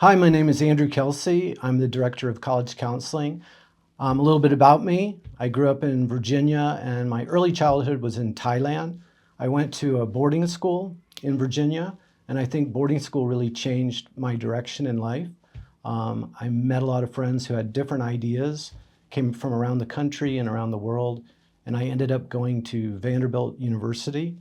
Hi, my name is Andrew Kelsey. I'm the Director of College Counseling. A little bit about me. I grew up in Virginia and my early childhood was in Thailand. I went to a boarding school in Virginia, and I think boarding school really changed my direction in life. I met a lot of friends who had different ideas, came from around the country and around the world, and I ended up going to Vanderbilt University.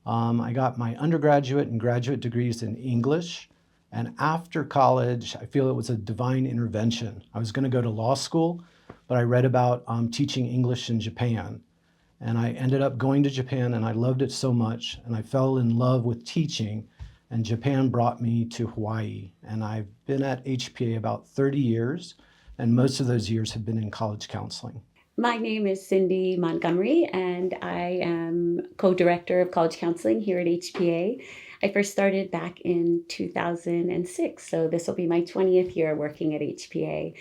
I got my undergraduate and graduate degrees in English. And after college, I feel it was a divine intervention. I was going to go to law school, but I read about teaching English in Japan. And I ended up going to Japan and I loved it so much. And I fell in love with teaching. And Japan brought me to Hawaii. And I've been at HPA about 30 years. And most of those years have been in college counseling. My name is Cindy Montgomery, and I am co-director of college counseling here at HPA. I first started back in 2006, so this will be my 20th year working at HPA.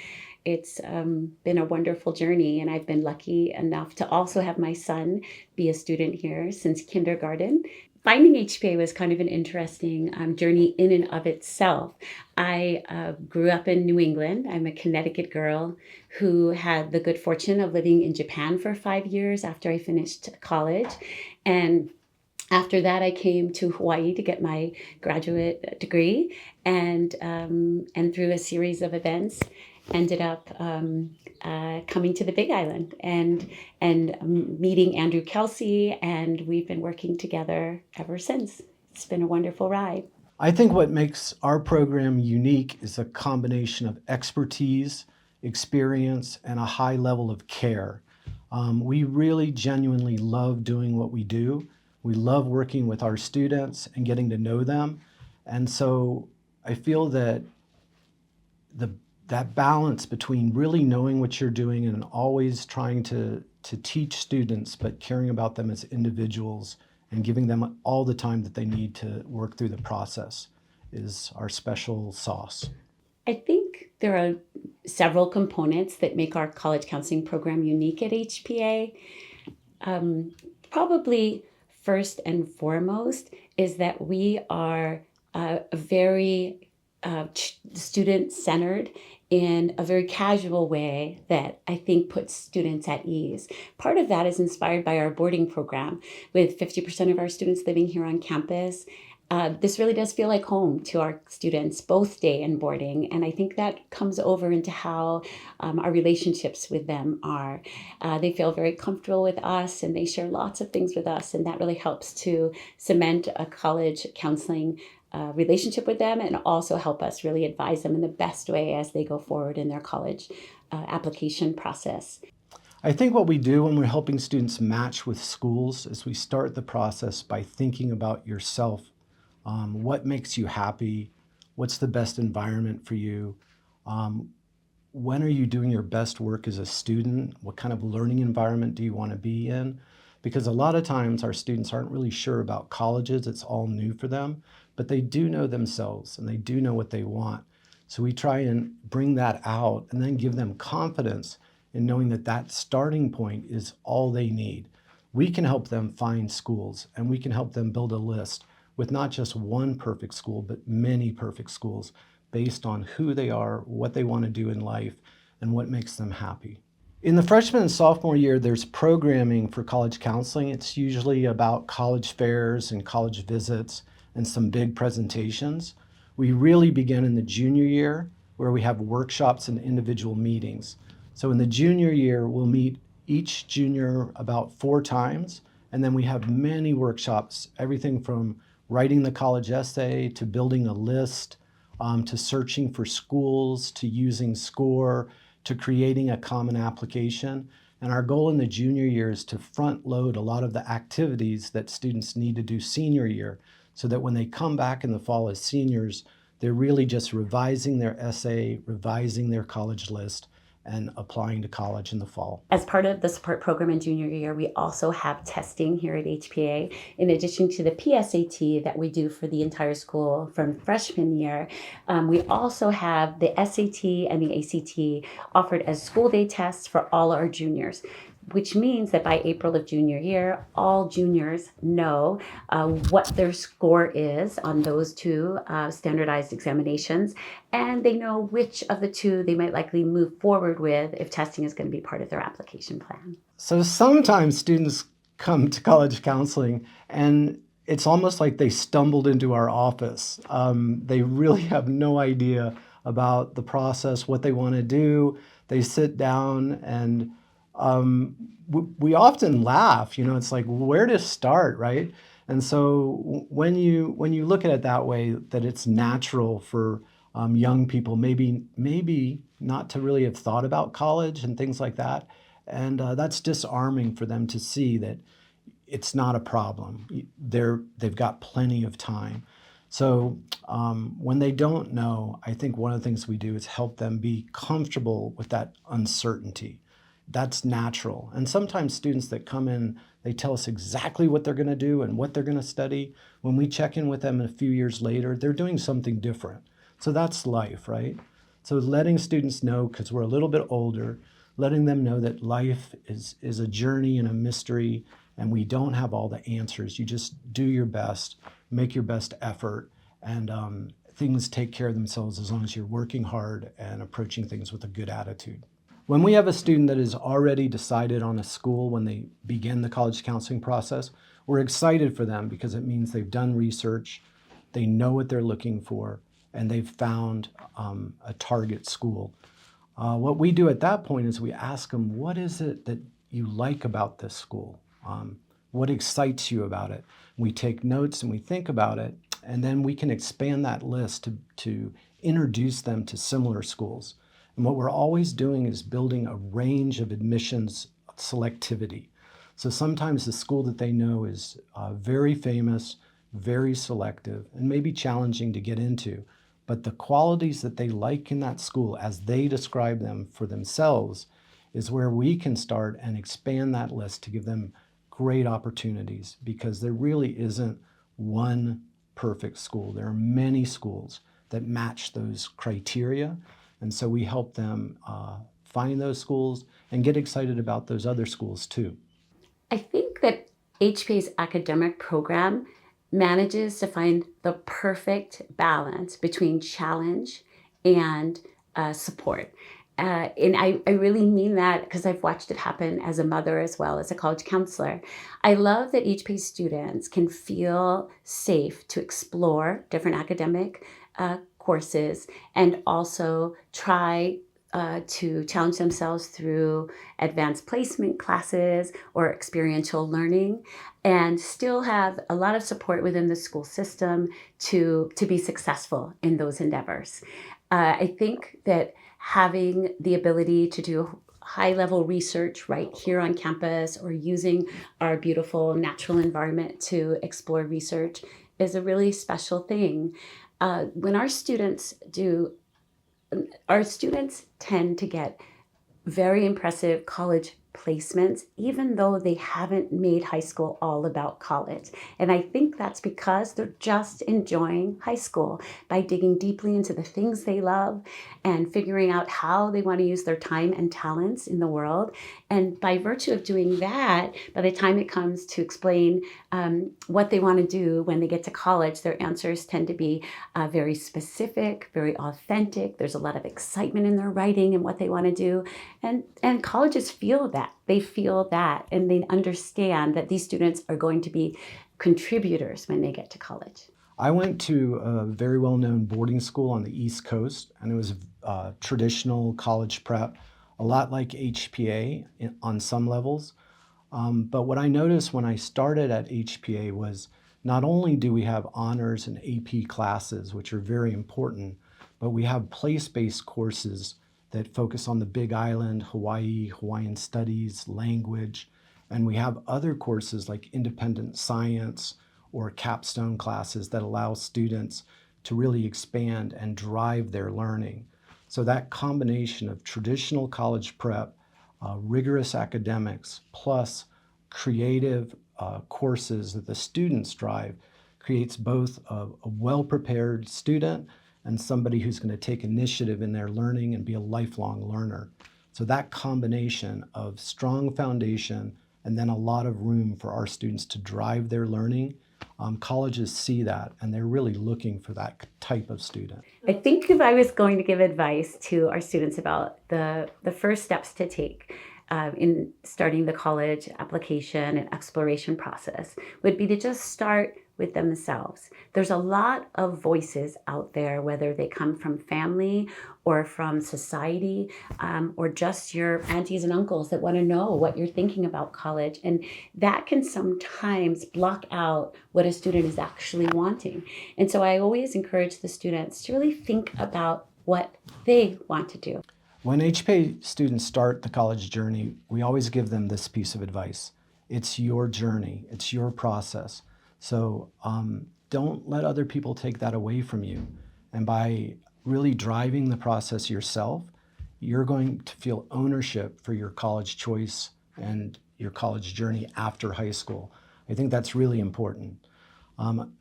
It's been a wonderful journey, and I've been lucky enough to also have my son be a student here since kindergarten. Finding HPA was kind of an interesting journey in and of itself. I grew up in New England. I'm a Connecticut girl who had the good fortune of living in Japan for 5 years after I finished college. And after that, I came to Hawaii to get my graduate degree, and through a series of events, ended up coming to the Big Island and meeting Andrew Kelsey, and we've been working together ever since. It's been a wonderful ride. I think what makes our program unique is a combination of expertise, experience, and a high level of care. We really genuinely love doing what we do. We love working with our students and getting to know them. And so I feel that that balance between really knowing what you're doing and always trying to teach students, but caring about them as individuals and giving them all the time that they need to work through the process is our special sauce. I think there are several components that make our college counseling program unique at HPA. Probably first and foremost is that we are very student centered in a very casual way that I think puts students at ease. Part of that is inspired by our boarding program, with 50% of our students living here on campus. This really does feel like home to our students, both day and boarding. And I think that comes over into how our relationships with them are. They feel very comfortable with us and they share lots of things with us. And that really helps to cement a college counseling relationship with them, and also help us really advise them in the best way as they go forward in their college application process. I think what we do when we're helping students match with schools is we start the process by thinking about yourself. What makes you happy? What's the best environment for you? When are you doing your best work as a student? What kind of learning environment do you want to be in? Because a lot of times our students aren't really sure about colleges. It's all new for them, but they do know themselves and they do know what they want. So we try and bring that out and then give them confidence in knowing that that starting point is all they need. We can help them find schools and we can help them build a list with not just one perfect school, but many perfect schools based on who they are, what they want to do in life, and what makes them happy. In the freshman and sophomore year, there's programming for college counseling. It's usually about college fairs and college visits and some big presentations. We really begin in the junior year, where we have workshops and individual meetings. So in the junior year, we'll meet each junior about 4 times, and then we have many workshops, everything from writing the college essay to building a list, to searching for schools, to using SCORE, to creating a common application. And our goal in the junior year is to front load a lot of the activities that students need to do senior year, so that when they come back in the fall as seniors, they're really just revising their essay, revising their college list, and applying to college in the fall. As part of the support program in junior year, we also have testing here at HPA. In addition to the PSAT that we do for the entire school from freshman year, we also have the SAT and the ACT offered as school day tests for all our juniors. which means that by April of junior year, all juniors know what their score is on those two standardized examinations, and they know which of the two they might likely move forward with if testing is going to be part of their application plan. So sometimes students come to college counseling and it's almost like they stumbled into our office. They really have no idea about the process, what they want to do. They sit down and we often laugh, it's like, where to start, right? And so when you look at it that way, that it's natural for young people, maybe not to really have thought about college and things like that. And that's disarming for them to see that it's not a problem. They've got plenty of time. So when they don't know, I think one of the things we do is help them be comfortable with that uncertainty. That's natural. And sometimes students that come in, they tell us exactly what they're going to do and what they're going to study. When we check in with them a few years later, they're doing something different. So that's life, right? So letting students know, because we're a little bit older, letting them know that life is a journey and a mystery, and we don't have all the answers. You just do your best, make your best effort, and things take care of themselves as long as you're working hard and approaching things with a good attitude. When we have a student that has already decided on a school when they begin the college counseling process, we're excited for them because it means they've done research, they know what they're looking for, and they've found a target school. What we do at that point is we ask them, what is it that you like about this school? What excites you about it? We take notes and we think about it, and then we can expand that list to introduce them to similar schools. And what we're always doing is building a range of admissions selectivity. So sometimes the school that they know is very famous, very selective, and maybe challenging to get into. But the qualities that they like in that school, as they describe them for themselves, is where we can start and expand that list to give them great opportunities, because there really isn't one perfect school. There are many schools that match those criteria. And so we help them find those schools and get excited about those other schools too. I think that HPA's academic program manages to find the perfect balance between challenge and support. And I really mean that because I've watched it happen as a mother as well as a college counselor. I love that HPA students can feel safe to explore different academic courses and also try to challenge themselves through advanced placement classes or experiential learning, and still have a lot of support within the school system to be successful in those endeavors. I think that having the ability to do high level research right here on campus or using our beautiful natural environment to explore research is a really special thing. When our students tend to get very impressive college placements, even though they haven't made high school all about college. And I think that's because they're just enjoying high school by digging deeply into the things they love and figuring out how they want to use their time and talents in the world. And by virtue of doing that, by the time it comes to explain what they want to do when they get to college, their answers tend to be very specific, very authentic. There's a lot of excitement in their writing and what they want to do. And colleges feel that. They feel that, and they understand that these students are going to be contributors when they get to college. I went to a very well-known boarding school on the East Coast, and it was traditional college prep, a lot like HPA on some levels. But what I noticed when I started at HPA was not only do we have honors and AP classes, which are very important, but we have place-based courses that focus on the Big Island, Hawaii, Hawaiian studies, language, and we have other courses like independent science or capstone classes that allow students to really expand and drive their learning. So that combination of traditional college prep, rigorous academics, plus creative courses that the students drive creates both a well-prepared student and somebody who's going to take initiative in their learning and be a lifelong learner. So that combination of strong foundation and then a lot of room for our students to drive their learning, colleges see that and they're really looking for that type of student. I think if I was going to give advice to our students about the first steps to take in starting the college application and exploration process would be to just start with themselves. There's a lot of voices out there, whether they come from family or from society, or just your aunties and uncles that want to know what you're thinking about college. And that can sometimes block out what a student is actually wanting. And so I always encourage the students to really think about what they want to do. When HPA students start the college journey, we always give them this piece of advice. It's your journey, it's your process. So don't let other people take that away from you. And by really driving the process yourself, you're going to feel ownership for your college choice and your college journey after high school. I think that's really important.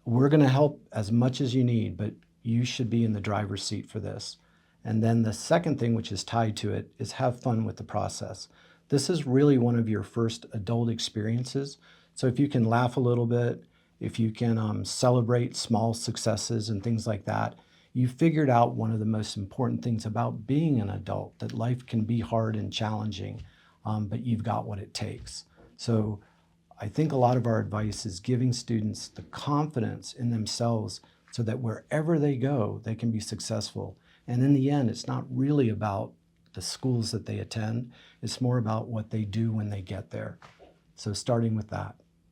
We're going to help as much as you need, but you should be in the driver's seat for this. And then the second thing, which is tied to it, is have fun with the process. This is really one of your first adult experiences. So if you can laugh a little bit, if you can celebrate small successes and things like that, you figured out one of the most important things about being an adult, that life can be hard and challenging, but you've got what it takes. So I think a lot of our advice is giving students the confidence in themselves so that wherever they go, they can be successful. And in the end, it's not really about the schools that they attend. It's more about what they do when they get there. So starting with that.